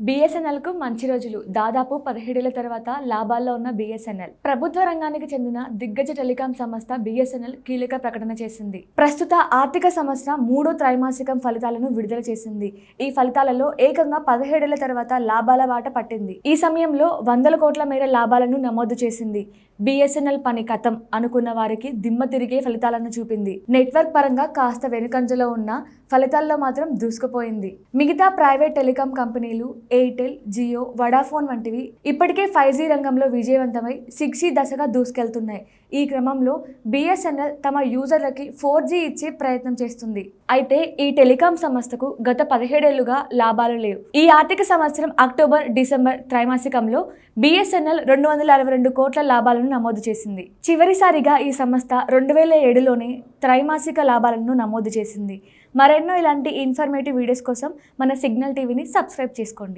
BSNL కు మంచి రోజులు. దాదాపు 17 ఏళ్ల తర్వాత లాభాల్లో ఉన్న BSNL. ప్రభుత్వ రంగానికి చెందిన దిగ్గజ టెలికాం సంస్థ BSNL కీలక ప్రకటన చేసింది. ప్రస్తుత ఆర్థిక సంవత్సరం 3వ త్రైమాసికం ఫలితాలను విడుదల చేసింది. ఈ ఫలితాలలో ఏకంగా 17 ఏళ్ల తర్వాత లాభాల బాట పట్టింది. ఈ సమయంలో 100 కోట్ల మేర లాభాలను నమోదు చేసింది. BSNL పని కథం అనుకున్న వారికి దిమ్మ తిరిగే ఫలితాలను చూపింది. నెట్వర్క్ పరంగా కాస్త వెనుకంజలో ఉన్న ఫలితాల్లో మాత్రం దూసుకుపోయింది. మిగతా ప్రైవేట్ టెలికాం కంపెనీలు ఎయిర్టెల్, జియో, వడాఫోన్ వంటివి ఇప్పటికే 5G రంగంలో విజయవంతమై 6G దశగా దూసుకెళ్తున్నాయి. ఈ క్రమంలో BSNL తమ యూజర్లకి 4G ఇచ్చే ప్రయత్నం చేస్తుంది. అయితే ఈ టెలికాం సంస్థకు గత 17 ఏళ్లుగా లాభాలు లేవు. ఈ ఆర్థిక సంవత్సరం అక్టోబర్, డిసెంబర్ త్రైమాసికంలో BSNL 262 కోట్ల లాభాలను నమోదు చేసింది. చివరిసారిగా ఈ సంస్థ 2007లోనే త్రైమాసిక లాభాలను నమోదు చేసింది. మరెన్నో ఇలాంటి ఇన్ఫర్మేటివ్ వీడియోస్ కోసం మన సిగ్నల్ టీవీని సబ్స్క్రైబ్ చేసుకోండి.